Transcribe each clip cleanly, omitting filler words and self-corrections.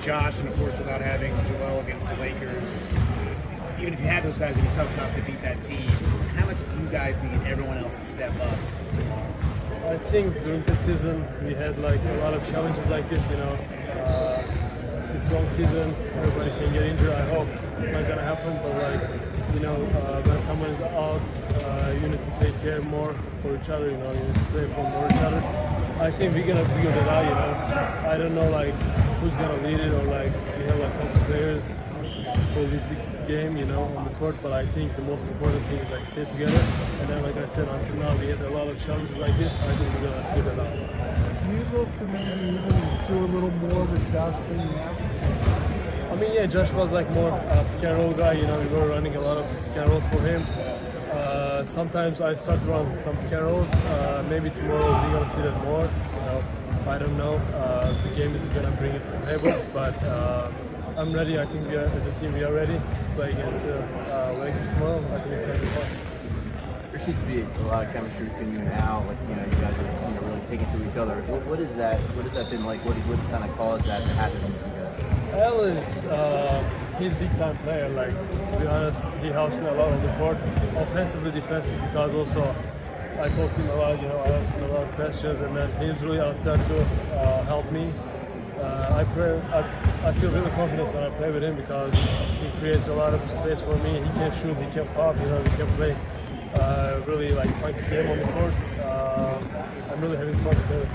Josh, and of course without having Joel against the Lakers, even if you had those guys, it'd be tough enough to beat that team. How much do you guys need everyone else to step up tomorrow? I think during the season we had like a lot of challenges like this, this long season, everybody can get injured. I hope it's not gonna happen, but when someone is out, you need to take care more for each other. You need to play for more each other. I think we're gonna figure that out. I don't know who's gonna lead it, or we have a couple players who lead the game, on the court. But I think the most important thing is stay together. And then, like I said, until now we had a lot of challenges like this. I think we're gonna figure that out. Do you look to maybe even do a little more with Josh than you have? Josh was more pick and roll guy. We were running a lot of pick and rolls for him. Sometimes I start to run some pick and rolls. Maybe tomorrow we're gonna see that more. I don't know. The game is gonna bring it to the table, but I'm ready. I think as a team we are ready to play against the Lakers tomorrow. I think it's gonna be fun. There seems to be a lot of chemistry between you and Al. You guys are really taking to each other. What is that? What has that been like? What's kind of caused that to happen to you guys? Al is he's a big time player. To be honest, he helps me a lot on the court, offensively, defensively. Because also I talk to him a lot. I ask him a lot of questions, and then he's really out there to help me. I feel really confident when I play with him because he creates a lot of space for me. He can shoot, he can pop, he can play really fight the game on the court. I'm really having fun to play with.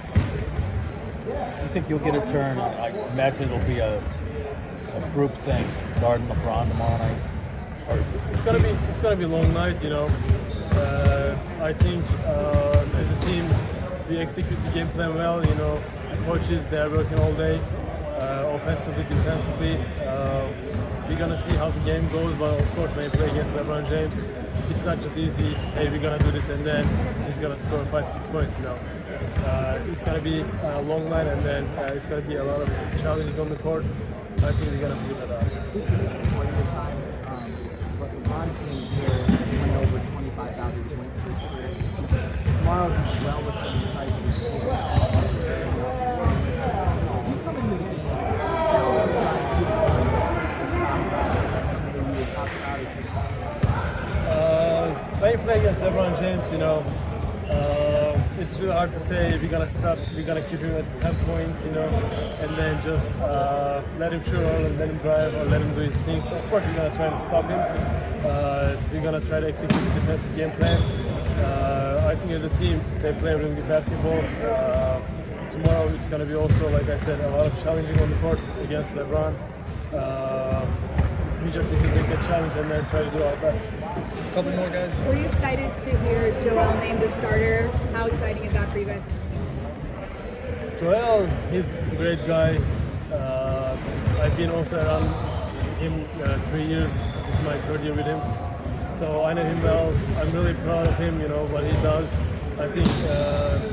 Do you think you'll get a turn? I imagine it'll be a group thing, guarding LeBron tomorrow night. It's gonna be a long night, I think as a team we execute the game plan well. The coaches, they're working all day, offensively, defensively. We're gonna see how the game goes, but of course when you play against LeBron James, it's not just easy. Hey, we're gonna do this, and then he's gonna score 5-6 points. It's gonna be a long night, and then it's gonna be a lot of challenges on the court. I think we're gonna figure that out. This is before your time, but LeBron came here and went over 25,000 points this year. Tomorrow he's well within the sight of his when you play against LeBron James, it's really hard to say if we're gonna stop, we're gonna keep him at 10 points, and then just let him shoot or let him drive or let him do his things. Of course, we're gonna try to stop him. We're gonna try to execute the defensive game plan. I think as a team, they play really good basketball. Tomorrow, it's gonna be also, like I said, a lot of challenging on the court against LeBron. We just need to take that challenge and then try to do our best. A couple more guys. Were you excited to hear Joel named a starter? How exciting is that for you guys as a team? Joel, he's a great guy. I've been also around him 3 years. This is my third year with him. So I know him well. I'm really proud of him, what he does. I think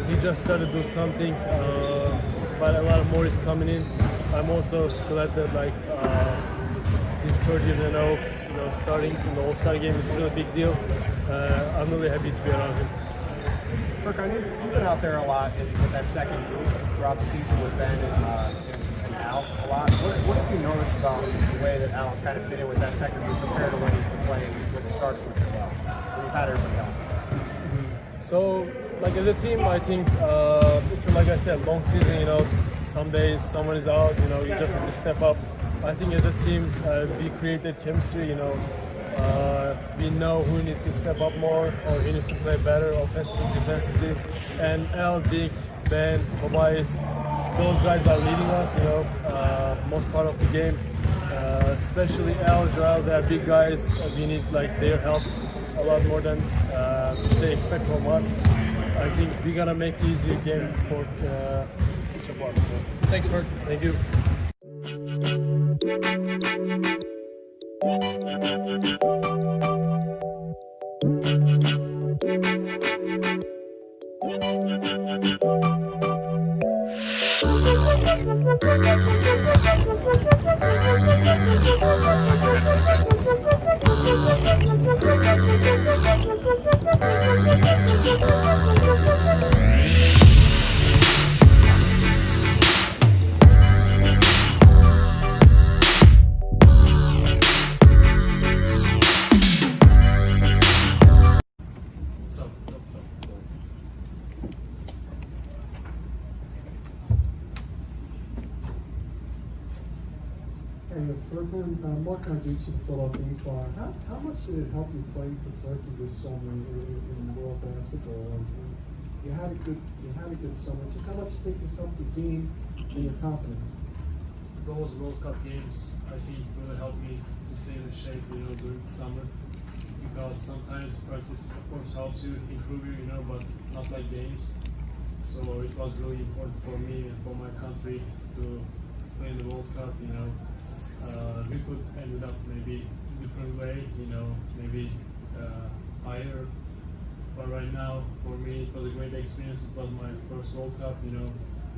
he just started to do something, but a lot more is coming in. I'm also glad that his third year in a row, starting in the All-Star game is a really big deal. I'm really happy to be around him. Furkan, you've been out there a lot with that second group throughout the season with Ben and Al a lot. What have you noticed about the way that Al's kind of fit in with that second group compared to when he's been playing with the starters with Joel? When you've had everybody else. So, as a team, I think it's like I said, long season. Some days someone is out. You just need to step up. I think as a team, we created chemistry. We know who needs to step up more or who needs to play better offensively, defensively. And Al, Big, Ben, Tobias, those guys are leading us. Most part of the game. Especially Al, Joel, they are big guys. We need their helps a lot more than they expect from us. I think we're gonna make the easier game for each of us. Thanks, Furk. Thank you. Mark Carducci, the Philadelphia Inquirer. How much did it help you playing for Turkey this summer in world basketball? And you had a good summer. Just how much do you think this helped your game and your confidence? Those World Cup games, I think, really helped me to stay in shape, during the summer. Because sometimes practice, of course, helps you improve you, but not like games. So it was really important for me and for my country to play in the World Cup. We could end up maybe different way, maybe higher. But right now, for me, it was a great experience. It was my first World Cup.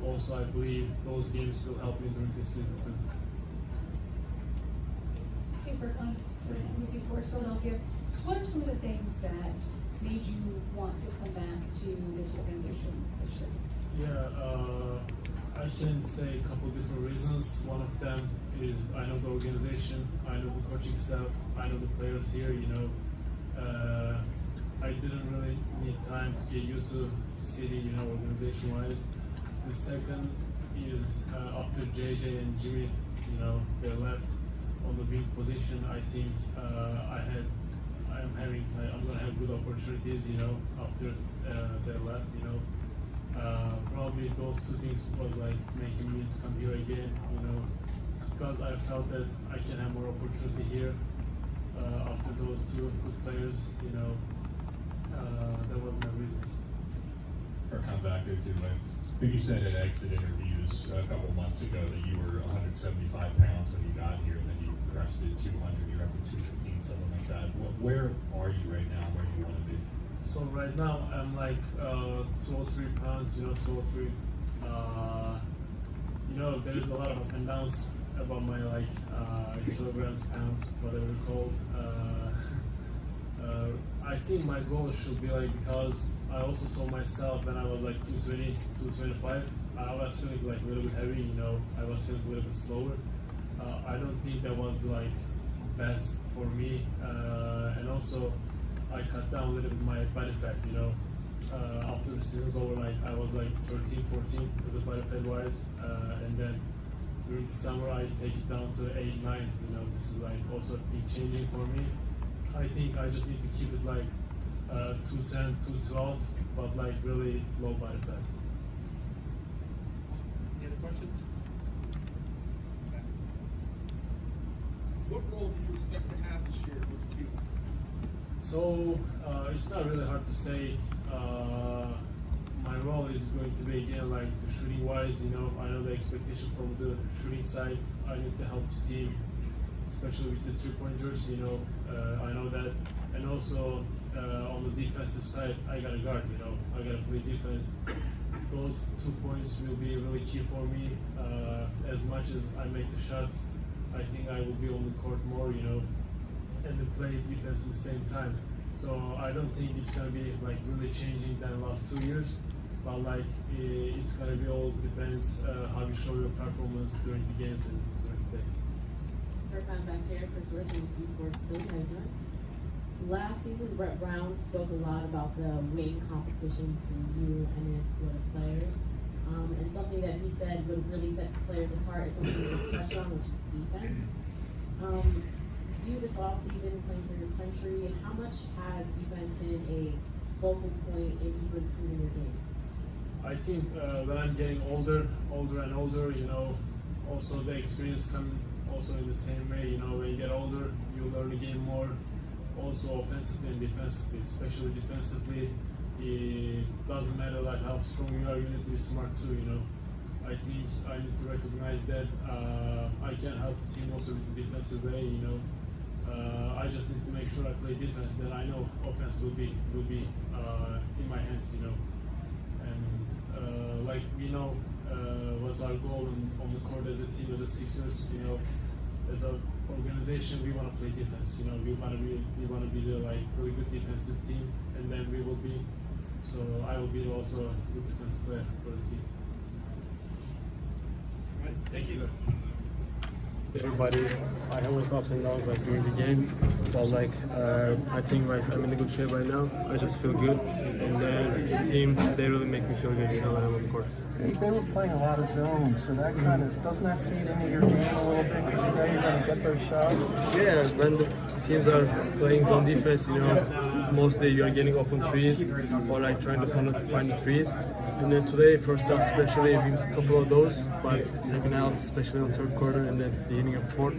Also, I believe those games will help me during this season too. Hey, Furkan, NBC Sports Philadelphia. So what are some of the things that made you want to come back to this organization this year? Yeah, I can say a couple different reasons. One of them is I know the organization, I know the coaching staff, I know the players here. I didn't really need time to get used to the city, organization-wise. The second is after JJ and Jimmy, they left on the wing position. I think I'm gonna have good opportunities, after they left. Probably those two things was like making me to come here again, because I felt that I can have more opportunity here after those two good players. That was my reasons. For come back there too, I think you said at exit interviews a couple months ago that you were 175 pounds when you got here, and then you crested 200. You're up to 215, something like that. Where are you right now? Where do you want to be? So right now I'm like 203 pounds. 203. There's a lot of up and downs about my kilograms, pounds, whatever it's called. I think my goal should be because I also saw myself when I was 220, 225. I was feeling a little bit heavy, I was feeling a little bit slower. I don't think that was best for me. And also I cut down a little bit my body fat, after the season's over, I was 13, 14 as a body fat wise. And then during the summer I take it down to 8, 9. This is also a big changing for me. I think I just need to keep it 210, 212, but really low body fat. Any other questions? Okay. What role do you expect to have this year with the team? So it's not really hard to say. My role is going to be again the shooting wise. I know the expectation from the shooting side. I need to help the team, especially with the 3-pointers. I know that, and also on the defensive side, I gotta guard. I gotta play defense. Those 2 points will be really key for me. As much as I make the shots, I think I will be on the court more. And then play defense at the same time. So I don't think it's gonna be really changing than the last 2 years. But it's gonna be all depends how you show your performance during the games and during the day. Furkan back here, Chris Rich, NBC Sports Philly. How you doing? Last season, Brett Brown spoke a lot about the wing competition between you and his squad of players. And something that he said would really set the players apart is something he just touched on, which is defense. You this off season playing for your country, how much has defense been a focal point in you improving your game? I think when I'm getting older and older, also the experience comes also in the same way. When you get older, you learn the game more, also offensively and defensively. Especially defensively, it doesn't matter how strong you are, you need to be smart too. I think I need to recognize that I can help the team also with the defensive way. I just need to make sure I play defense. Then I know offense will be in my hands. And we know what's our goal on the court as a team, as a Sixers. As an organization, we want to play defense. We want to be the really good defensive team, and then we will be. So I will be also a good defensive player for the team. All right, thank you. Everybody, I have always ups and downs during the game, but I think I'm in a good shape right now. I just feel good, and then the team, they really make me feel good when I'm on the court. They were playing a lot of zones, so that kind of doesn't that feed into your game a little bit because you know you're going to get those shots. Yeah, when the teams are playing zone defense, mostly you are getting open threes or like trying to find the threes. And then today, first half especially, we missed a couple of those, but second half, especially on third quarter and then the beginning of fourth,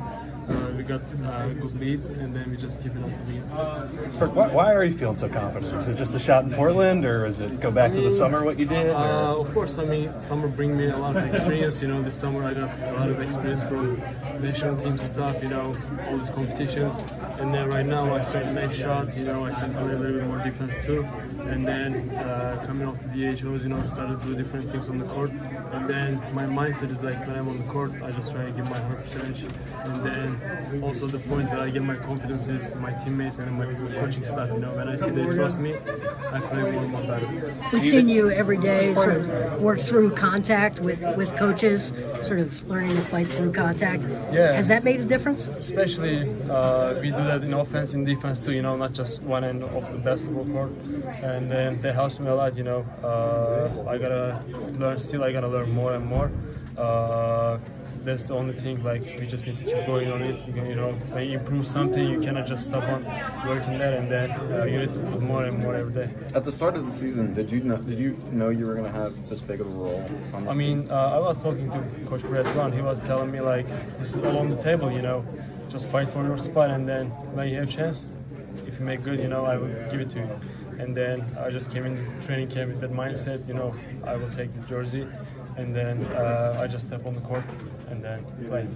we got a good lead, and then we just keep it on the lead. Why are you feeling so confident? Is it just a shot in Portland, or is it go back to the summer what you did? Of course, summer bring me a lot of experience. This summer I got a lot of experience from national team stuff. All these competitions, and then right now I start to make shots. I start to play a little bit more defense too, and then coming off the DHOs, started to do different things on the court. And then my mindset is like when I'm on the court, I just try to give my 100%, and then also the point that I get my confidence is my teammates and my coaching staff. When I see they trust me, I play more and more better. We've seen you every day sort of work through contact with coaches, sort of learning to fight through contact. Yeah. Has that made a difference? Especially we do that in offense, in defense too. Not just one end of the basketball court, and then that helps me a lot. I gotta learn. Still, I gotta learn more and more. That's the only thing. Like we just need to keep going on it. When you improve something, you cannot just stop on working that, and then you need to put more and more every day. At the start of the season, did you know you were going to have this big of a role? I mean, I was talking to Coach Brett Brown. He was telling me like, this is all on the table. Just fight for your spot, and then when you have a chance, if you make good, I will give it to you. And then I just came in training camp with that mindset. I will take this jersey. And then I just step on the court and then play.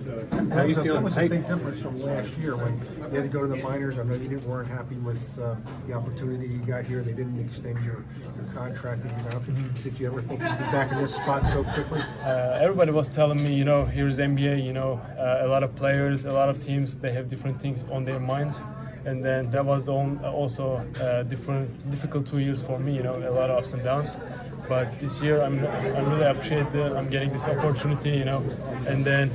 How you feeling? That was a big difference from last year when you had to go to the minors. I know you weren't happy with the opportunity you got here. They didn't extend your contract. Did you ever think you'd be back in this spot so quickly? Everybody was telling me, here's NBA. A lot of players, a lot of teams, they have different things on their minds. And then that was also difficult 2 years for me. A lot of ups and downs. But this year, I'm really appreciate that I'm getting this opportunity, and then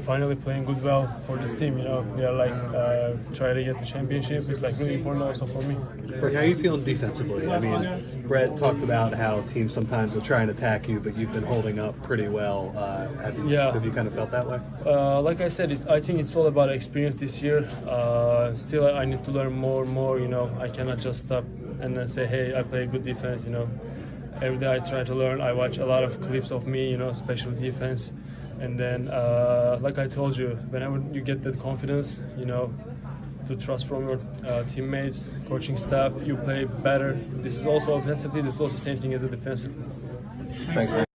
finally playing good well for this team. We are like trying to get the championship. It's like really important also for me. How are you feeling defensively? I mean, Brett talked about how teams sometimes will try and attack you, but you've been holding up pretty well. Have you kind of felt that way? Like I said, I think it's all about experience this year. Still, I need to learn more and more. I cannot just stop and then say, hey, I play good defense. Every day I try to learn. I watch a lot of clips of me, special defense. And then, like I told you, whenever you get that confidence, to trust from your teammates, coaching staff, you play better. This is also offensively, this is also same thing as a defensive. Thanks, man.